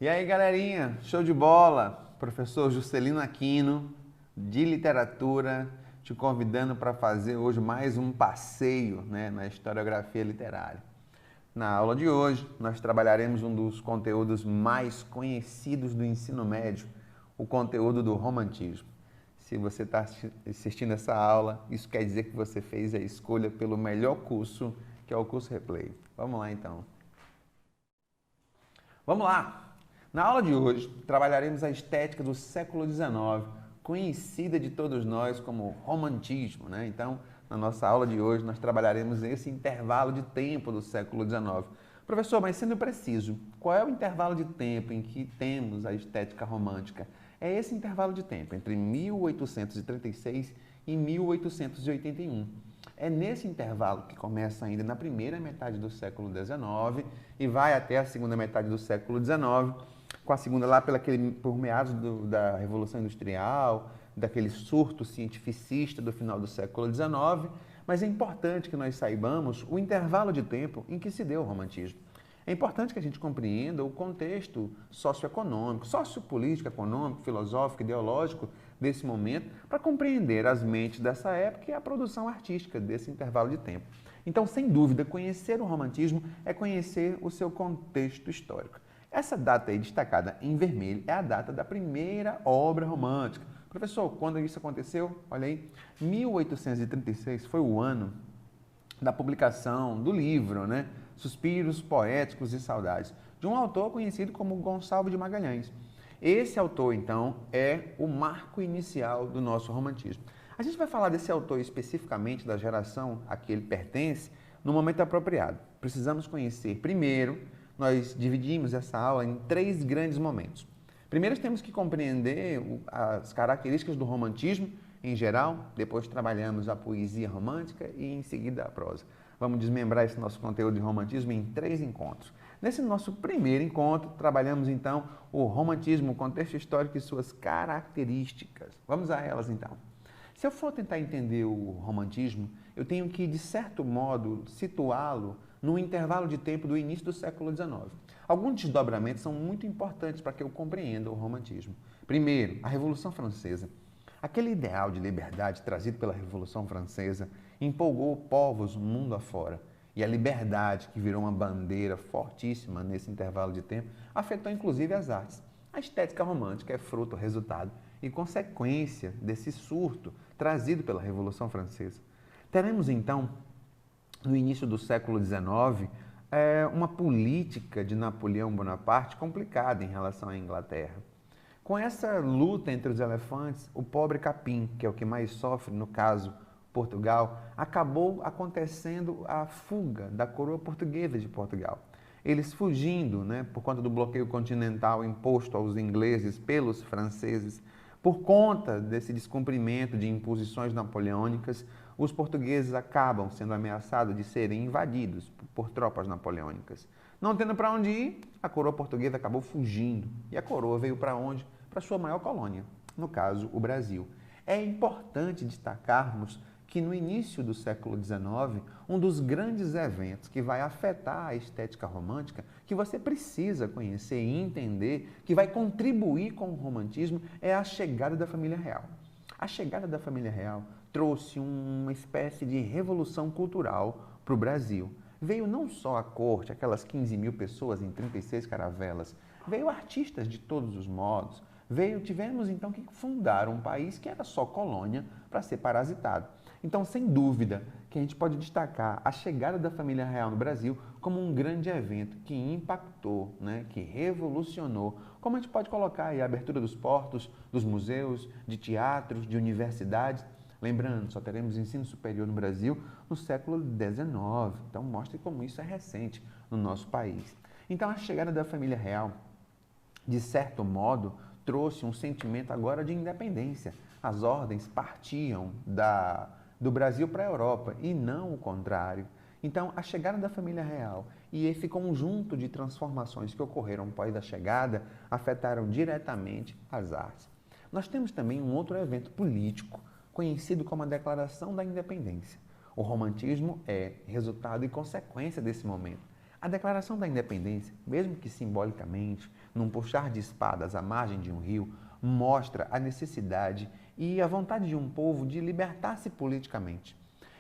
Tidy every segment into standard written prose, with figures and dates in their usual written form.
E aí, galerinha, show de bola? Professor Juscelino Aquino, de literatura, te convidando para fazer hoje mais um passeio, na historiografia literária. Na aula de hoje, nós trabalharemos um dos conteúdos mais conhecidos do ensino médio, o conteúdo do romantismo. Se você está assistindo essa aula, isso quer dizer que você fez a escolha pelo melhor curso, que é o curso Replay. Vamos lá, então. Vamos lá! Na aula de hoje, trabalharemos a estética do século XIX, conhecida de todos nós como romantismo, Então, na nossa aula de hoje, nós trabalharemos esse intervalo de tempo do século XIX. Professor, mas sendo preciso, qual é o intervalo de tempo em que temos a estética romântica? É esse intervalo de tempo, entre 1836 e 1881. É nesse intervalo que começa ainda na primeira metade do século XIX e vai até a segunda metade do século XIX, com a segunda lá por meados da Revolução Industrial, daquele surto cientificista do final do século XIX, mas é importante que nós saibamos o intervalo de tempo em que se deu o romantismo. É importante que a gente compreenda o contexto socioeconômico, sociopolítico, econômico, filosófico, ideológico desse momento, para compreender as mentes dessa época e a produção artística desse intervalo de tempo. Então, sem dúvida, conhecer o romantismo é conhecer o seu contexto histórico. Essa data aí destacada em vermelho é a data da primeira obra romântica. Professor, quando isso aconteceu? Olha aí, 1836 foi o ano da publicação do livro, Suspiros Poéticos e Saudades, de um autor conhecido como Gonçalves de Magalhães. Esse autor, então, é o marco inicial do nosso romantismo. A gente vai falar desse autor especificamente, da geração a que ele pertence, no momento apropriado. Precisamos conhecer primeiro, nós dividimos essa aula em 3 grandes momentos. Primeiro, temos que compreender as características do romantismo em geral, depois trabalhamos a poesia romântica e em seguida a prosa. Vamos desmembrar esse nosso conteúdo de romantismo em 3 encontros. Nesse nosso primeiro encontro, trabalhamos então o romantismo, o contexto histórico e suas características. Vamos a elas então. Se eu for tentar entender o romantismo, eu tenho que, de certo modo, situá-lo no intervalo de tempo do início do século XIX. Alguns desdobramentos são muito importantes para que eu compreenda o romantismo. Primeiro, a Revolução Francesa. Aquele ideal de liberdade trazido pela Revolução Francesa empolgou povos mundo afora. E a liberdade, que virou uma bandeira fortíssima nesse intervalo de tempo, afetou inclusive as artes. A estética romântica é fruto, resultado e consequência desse surto trazido pela Revolução Francesa. Teremos então, no início do século XIX, uma política de Napoleão Bonaparte complicada em relação à Inglaterra. Com essa luta entre os elefantes, o pobre capim, que é o que mais sofre, no caso Portugal, acabou acontecendo a fuga da coroa portuguesa de Portugal. Eles fugindo, por conta do bloqueio continental imposto aos ingleses pelos franceses, por conta desse descumprimento de imposições napoleônicas, os portugueses acabam sendo ameaçados de serem invadidos por tropas napoleônicas. Não tendo para onde ir, a coroa portuguesa acabou fugindo. E a coroa veio para onde? Para sua maior colônia, no caso, o Brasil. É importante destacarmos que no início do século XIX, um dos grandes eventos que vai afetar a estética romântica, que você precisa conhecer e entender, que vai contribuir com o romantismo, é a chegada da família real. A chegada da família real trouxe uma espécie de revolução cultural para o Brasil. Veio não só a corte, aquelas 15 mil pessoas em 36 caravelas, veio artistas de todos os modos, tivemos então que fundar um país que era só colônia para ser parasitado. Então, sem dúvida, que a gente pode destacar a chegada da família real no Brasil como um grande evento que impactou, que revolucionou, como a gente pode colocar aí a abertura dos portos, dos museus, de teatros, de universidades. Lembrando, só teremos ensino superior no Brasil no século XIX, então mostre como isso é recente no nosso país. Então, a chegada da família real, de certo modo, trouxe um sentimento agora de independência. As ordens partiam do Brasil para a Europa e não o contrário. Então, a chegada da família real e esse conjunto de transformações que ocorreram após a chegada afetaram diretamente as artes. Nós temos também um outro evento político, conhecido como a Declaração da Independência. O romantismo é resultado e consequência desse momento. A Declaração da Independência, mesmo que simbolicamente, num puxar de espadas à margem de um rio, mostra a necessidade e a vontade de um povo de libertar-se politicamente.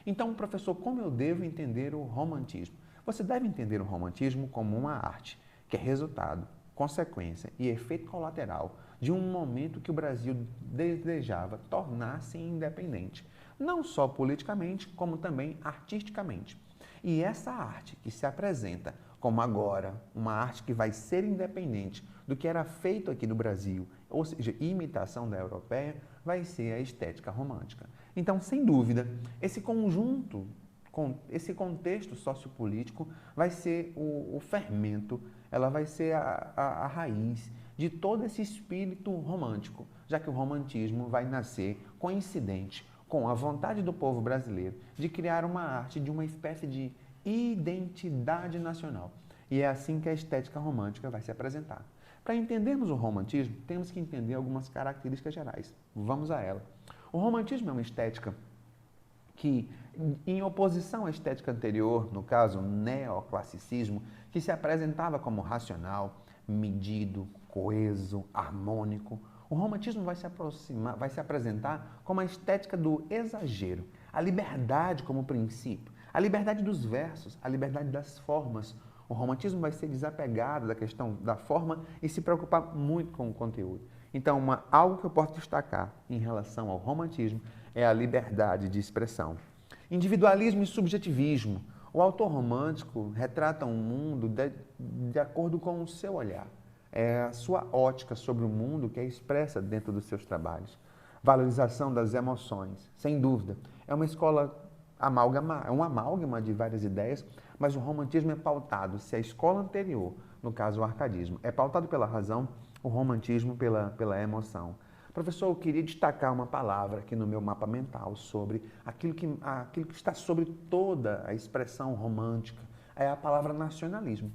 Então, professor, como eu devo entender o romantismo? Você deve entender o romantismo como uma arte, que é resultado, consequência e efeito colateral de um momento que o Brasil desejava tornar-se independente, não só politicamente, como também artisticamente. E essa arte que se apresenta como agora uma arte que vai ser independente do que era feito aqui no Brasil, ou seja, imitação da europeia, vai ser a estética romântica. Então, sem dúvida, esse conjunto, esse contexto sociopolítico vai ser o fermento, ela vai ser a raiz de todo esse espírito romântico, já que o romantismo vai nascer coincidente com a vontade do povo brasileiro de criar uma arte de uma espécie de identidade nacional. E é assim que a estética romântica vai se apresentar. Para entendermos o romantismo, temos que entender algumas características gerais. Vamos a ela. O romantismo é uma estética que, em oposição à estética anterior, no caso, o neoclassicismo, que se apresentava como racional, medido, coeso, harmônico, o romantismo vai se apresentar como a estética do exagero, a liberdade como princípio, a liberdade dos versos, a liberdade das formas. O romantismo vai ser desapegado da questão da forma e se preocupar muito com o conteúdo. Então, algo que eu posso destacar em relação ao romantismo é a liberdade de expressão. Individualismo e subjetivismo. O autor romântico retrata um mundo de acordo com o seu olhar. É a sua ótica sobre o mundo que é expressa dentro dos seus trabalhos. Valorização das emoções, sem dúvida. É uma escola é um amálgama de várias ideias, mas o romantismo é pautado, se a escola anterior, no caso o arcadismo, é pautado pela razão, o romantismo pela emoção. Professor, eu queria destacar uma palavra aqui no meu mapa mental sobre aquilo que está sobre toda a expressão romântica, é a palavra nacionalismo.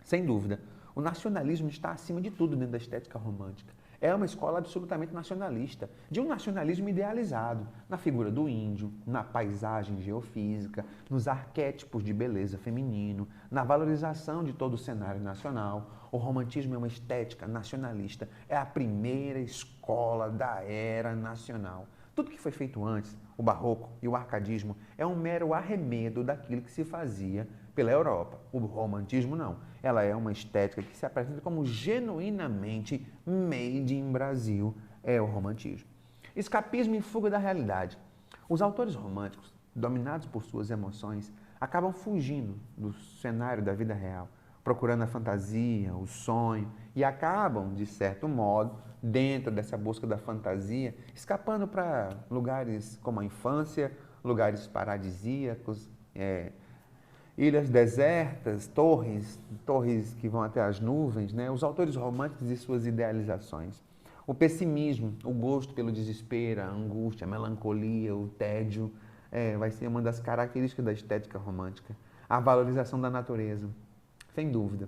Sem dúvida, o nacionalismo está acima de tudo dentro da estética romântica. É uma escola absolutamente nacionalista, de um nacionalismo idealizado, na figura do índio, na paisagem geofísica, nos arquétipos de beleza feminino, na valorização de todo o cenário nacional. O romantismo é uma estética nacionalista, é a primeira escola da era nacional. Tudo que foi feito antes, o barroco e o arcadismo, é um mero arremedo daquilo que se fazia pela Europa. O romantismo não. Ela é uma estética que se apresenta como genuinamente made in Brasil, é o romantismo. Escapismo e fuga da realidade. Os autores românticos, dominados por suas emoções, acabam fugindo do cenário da vida real, procurando a fantasia, o sonho, e acabam, de certo modo, dentro dessa busca da fantasia, escapando para lugares como a infância, lugares paradisíacos, ilhas desertas, torres que vão até as nuvens, né? Os autores românticos e suas idealizações. O pessimismo, o gosto pelo desespero, a angústia, a melancolia, o tédio, vai ser uma das características da estética romântica. A valorização da natureza, sem dúvida.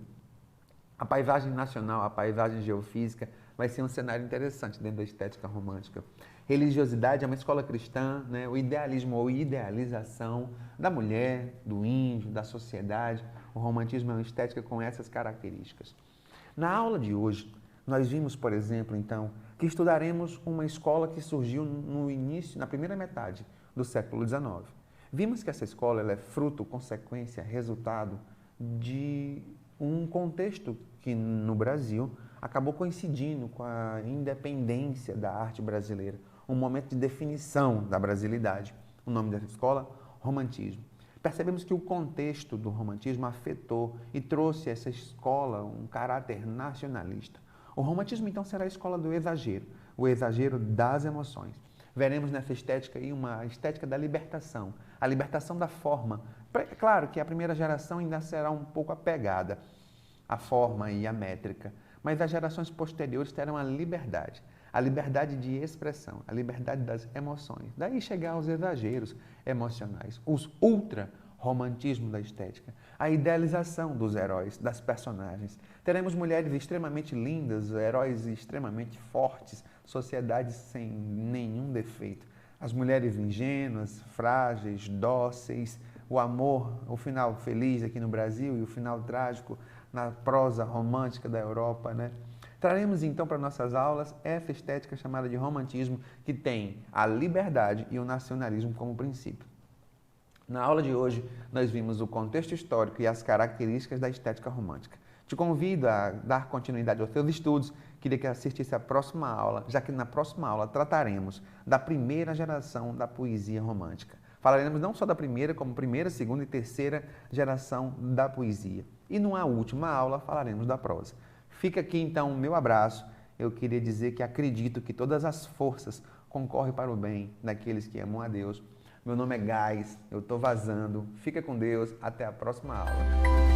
A paisagem nacional, a paisagem geofísica, vai ser um cenário interessante dentro da estética romântica. Religiosidade é uma escola cristã, né? O idealismo ou idealização da mulher, do índio, da sociedade. O romantismo é uma estética com essas características. Na aula de hoje, nós vimos, por exemplo, então, que estudaremos uma escola que surgiu no início, na primeira metade do século XIX. Vimos que essa escola ela é fruto, consequência, resultado de um contexto que no Brasil acabou coincidindo com a independência da arte brasileira, um momento de definição da brasilidade. O nome dessa escola, romantismo. Percebemos que o contexto do romantismo afetou e trouxe a essa escola um caráter nacionalista. O romantismo, então, será a escola do exagero, o exagero das emoções. Veremos nessa estética aí uma estética da libertação, a libertação da forma. É claro que a primeira geração ainda será um pouco apegada à forma e à métrica, mas as gerações posteriores terão a liberdade de expressão, a liberdade das emoções. Daí chegar aos exageros emocionais, os ultra-romantismo da estética, a idealização dos heróis, das personagens. Teremos mulheres extremamente lindas, heróis extremamente fortes, sociedades sem nenhum defeito. As mulheres ingênuas, frágeis, dóceis, o amor, o final feliz aqui no Brasil e o final trágico na prosa romântica da Europa, né? Traremos então para nossas aulas essa estética chamada de romantismo, que tem a liberdade e o nacionalismo como princípio. Na aula de hoje, nós vimos o contexto histórico e as características da estética romântica. Te convido a dar continuidade aos seus estudos. Queria que assistisse à próxima aula, já que na próxima aula trataremos da primeira geração da poesia romântica. Falaremos não só da primeira, como primeira, segunda e terceira geração da poesia. E numa última aula falaremos da prosa. Fica aqui então o meu abraço. Eu queria dizer que acredito que todas as forças concorrem para o bem daqueles que amam a Deus. Meu nome é Gás, eu estou vazando. Fica com Deus, até a próxima aula.